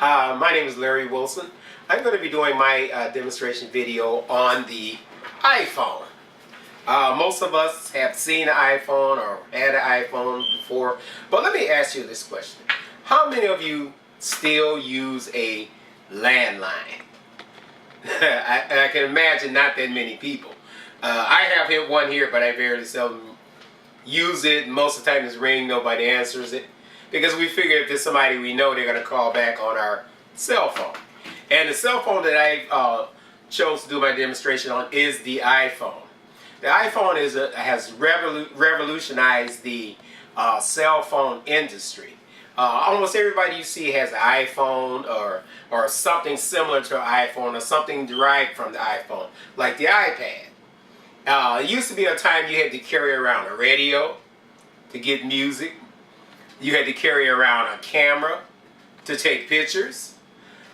My name is Larry Wilson. I'm going to be doing my demonstration video on the iPhone. Most of us have seen an iPhone or had an iPhone before, but let me ask you this question. How many of you still use a landline? I can imagine not that many people. I have hit one here, but I very seldom use it. Most of the time it's ring, nobody answers it. Because we figure if there's somebody we know, they're going to call back on our cell phone. And the cell phone that I chose to do my demonstration on is the iPhone. The iPhone has revolutionized the cell phone industry. Almost everybody you see has an iPhone or something similar to an iPhone or something derived from the iPhone, like the iPad. It used to be a time you had to carry around a radio to get music. You had to carry around a camera to take pictures.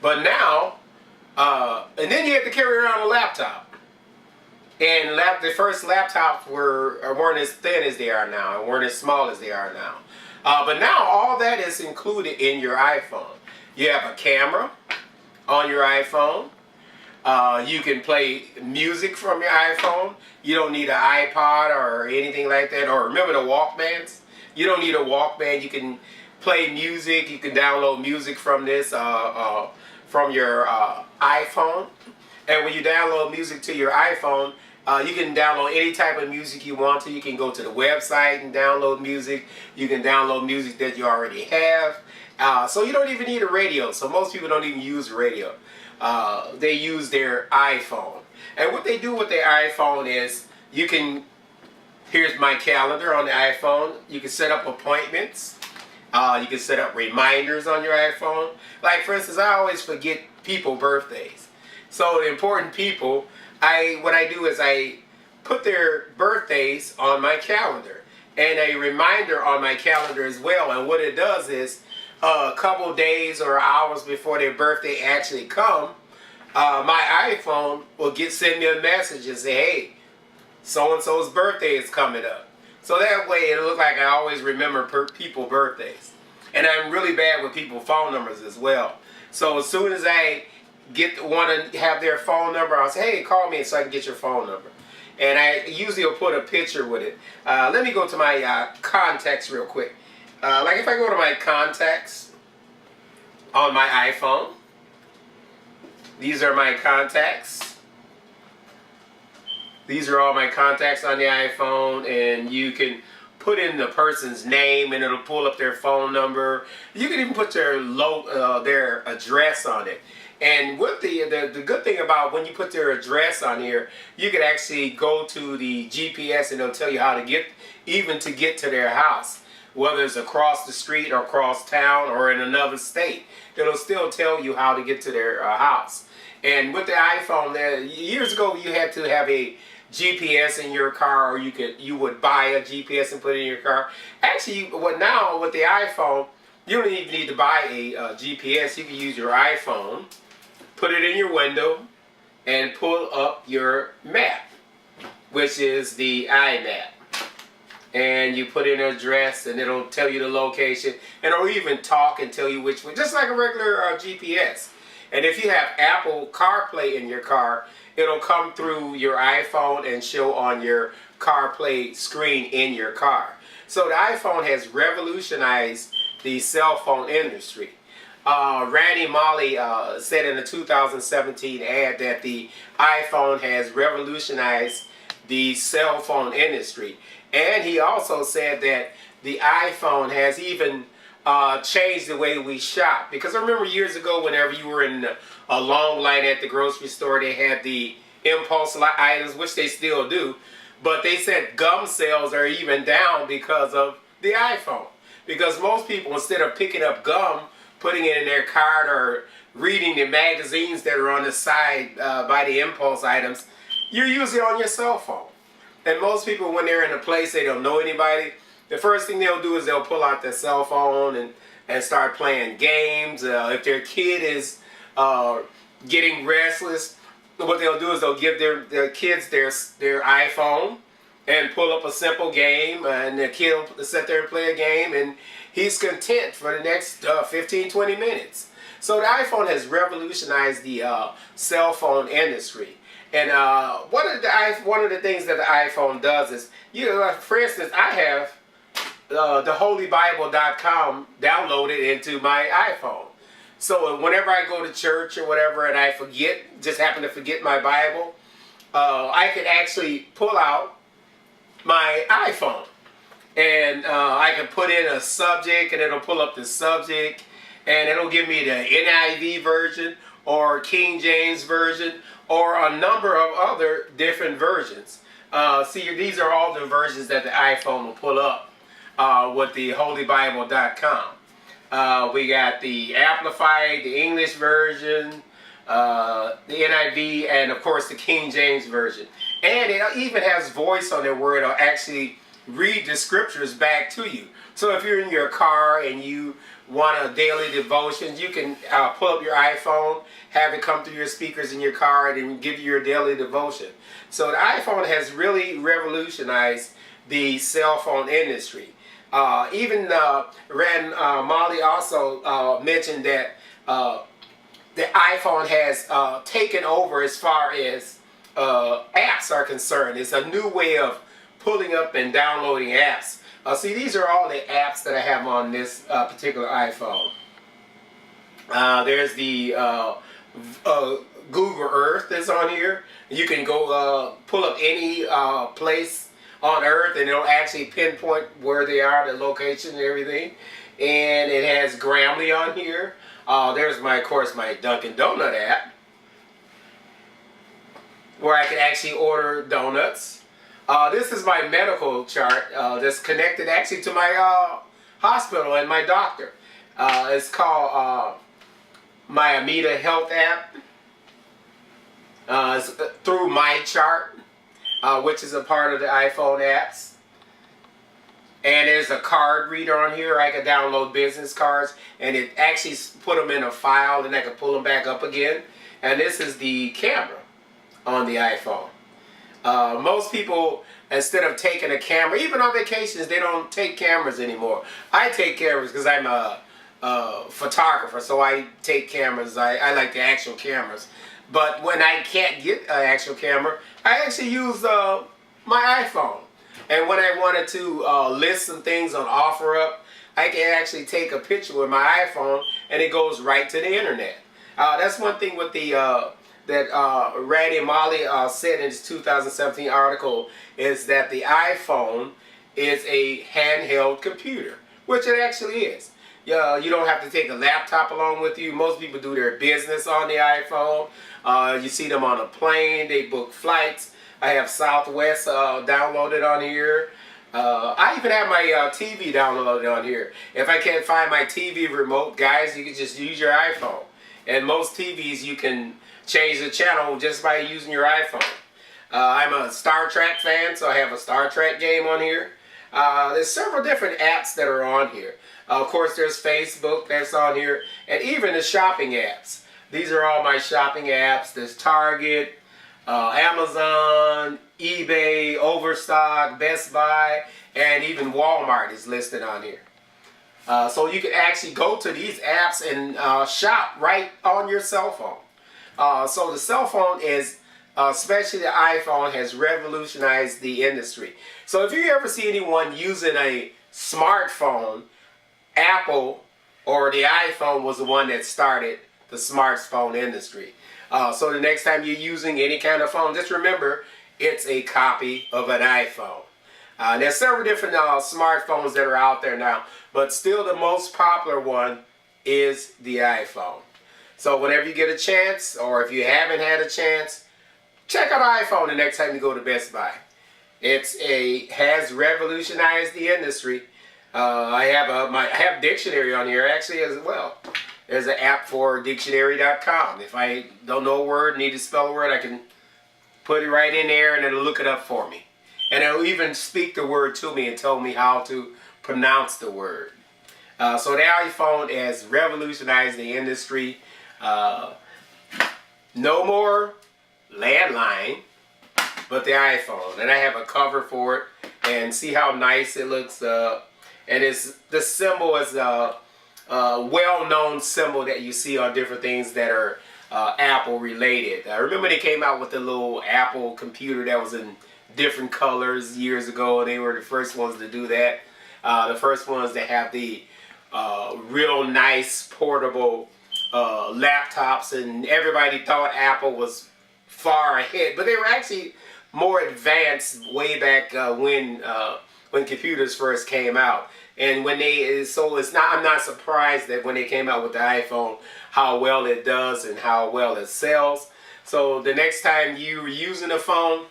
But now, and then you had to carry around a laptop. And the first laptops weren't as thin as they are now, and weren't as small as they are now. But now all that is included in your iPhone. You have a camera on your iPhone. You can play music from your iPhone. You don't need an iPod or anything like that. Or remember the Walkmans? You don't need a Walkman. You can play music. You can download music from this from your iPhone. And when you download music to your iPhone, you can download any type of music you want to. You can go to the website and download music. You can download music that you already have. So you don't even need a radio. So most people don't even use a radio. They use their iPhone. And what they do with their iPhone is you can, here's my calendar on the iPhone. You can set up appointments. You can set up reminders on your iPhone. Like for instance, I always forget people's birthdays. So the important people, what I do is I put their birthdays on my calendar and a reminder on my calendar as well. And what it does is a couple days or hours before their birthday actually come, my iPhone will send me a message and say, hey, so-and-so's birthday is coming up. So that way it'll look like I always remember people's birthdays. And I'm really bad with people's phone numbers as well. So as soon as I want to have their phone number, I'll say, hey, call me so I can get your phone number. And I usually will put a picture with it. Let me go to my contacts real quick. Like if I go to my contacts on my iPhone, these are my contacts. These are all my contacts on the iPhone, and you can put in the person's name and it'll pull up their phone number. You can even put their address on it. And what the good thing about when you put their address on here, you can actually go to the GPS and it'll tell you how to get to their house. Whether it's across the street or across town or in another state, it'll still tell you how to get to their house. And with the iPhone, years ago you had to have a GPS in your car, or you would buy a GPS and put it in your car. Actually, now with the iPhone, you don't even need to buy a GPS. You can use your iPhone, put it in your window, and pull up your map, which is the iMap. And you put in an address and it'll tell you the location, and it'll even talk and tell you which way, just like a regular GPS. And if you have Apple CarPlay in your car, it'll come through your iPhone and show on your CarPlay screen in your car. So the iPhone has revolutionized the cell phone industry. Randy Molla said in a 2017 ad that the iPhone has revolutionized the cell phone industry. And he also said that the iPhone has even changed the way we shop. Because I remember years ago, whenever you were in a long line at the grocery store, they had the impulse items, which they still do. But they said gum sales are even down because of the iPhone. Because most people, instead of picking up gum, putting it in their cart, or reading the magazines that are on the side by the impulse items, you're usually on your cell phone. And most people, when they're in a place they don't know anybody, the first thing they'll do is they'll pull out their cell phone and start playing games. If their kid is getting restless, what they'll do is they'll give their kids their iPhone and pull up a simple game, and the kid will sit there and play a game, and he's content for the next 15-20 minutes. So the iPhone has revolutionized the cell phone industry. And one of the things that the iPhone does is, for instance, I have theholybible.com downloaded into my iPhone. So whenever I go to church or whatever and I just happen to forget my Bible, I can actually pull out my iPhone. And I can put in a subject and it'll pull up the subject and it'll give me the NIV version or King James version or a number of other different versions. See, these are all the versions that the iPhone will pull up with the holybible.com. We got the Amplified, the English version, the NIV, and of course the King James version. And it even has voice on there where it'll actually read the scriptures back to you. So if you're in your car and you want a daily devotion, you can pull up your iPhone, have it come through your speakers in your car, and give you your daily devotion. So the iPhone has really revolutionized the cell phone industry. Even Molla also mentioned that the iPhone has taken over as far as apps are concerned. It's a new way of pulling up and downloading apps. See, these are all the apps that I have on this particular iPhone. There's the Google Earth that's on here. You can go pull up any place on Earth and it'll actually pinpoint where they are, the location and everything. And it has Grammarly on here. There's of course my Dunkin' Donut app, where I can actually order donuts. This is my medical chart that's connected actually to my hospital and my doctor. It's called my Amida Health app. It's through my chart, which is a part of the iPhone apps. And there's a card reader on here. I can download business cards and it actually put them in a file and I can pull them back up again. And this is the camera on the iPhone. Most people, instead of taking a camera, even on vacations, they don't take cameras anymore. I take cameras because I'm a photographer, so I take cameras. I like the actual cameras. But when I can't get an actual camera, I actually use my iPhone. And when I wanted to list some things on OfferUp, I can actually take a picture with my iPhone and it goes right to the internet. That's one thing with the that Randy Molla said in his 2017 article, is that the iPhone is a handheld computer, which it actually is. You don't have to take a laptop along with you. Most people do their business on the iPhone. You see them on a plane, they book flights. I have Southwest downloaded on here. I even have my TV downloaded on here. If I can't find my TV remote, guys, you can just use your iPhone. And most TVs you can change the channel just by using your iPhone. I'm a Star Trek fan, so I have a Star Trek game on here. There's several different apps that are on here. Of course, there's Facebook that's on here, and even the shopping apps. These are all my shopping apps. There's Target, Amazon, eBay, Overstock, Best Buy, and even Walmart is listed on here. So you can actually go to these apps and shop right on your cell phone. So the cell phone is, especially the iPhone, has revolutionized the industry. So if you ever see anyone using a smartphone, Apple or the iPhone was the one that started the smartphone industry. So the next time you're using any kind of phone, just remember it's a copy of an iPhone. There's several different smartphones that are out there now, but still the most popular one is the iPhone. So whenever you get a chance, or if you haven't had a chance, check out iPhone the next time you go to Best Buy. Has revolutionized the industry. I have dictionary on here actually as well. There's an app for dictionary.com. If I don't know a word, need to spell a word, I can put it right in there and it'll look it up for me. And it'll even speak the word to me and tell me how to pronounce the word. So the iPhone has revolutionized the industry. No more landline, but the iPhone. And I have a cover for it. And see how nice it looks. And the symbol is well-known symbol that you see on different things that are Apple related. I remember they came out with the little Apple computer that was in different colors years ago. They were the first ones to do that. The first ones to have the real nice portable laptops, and everybody thought Apple was far ahead, but they were actually more advanced way back when computers first came out. And when I'm not surprised that when they came out with the iPhone, how well it does and how well it sells. So the next time you're using a phone,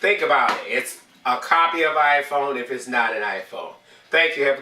think about it. It's a copy of iPhone if it's not an iPhone. Thank you. Have a good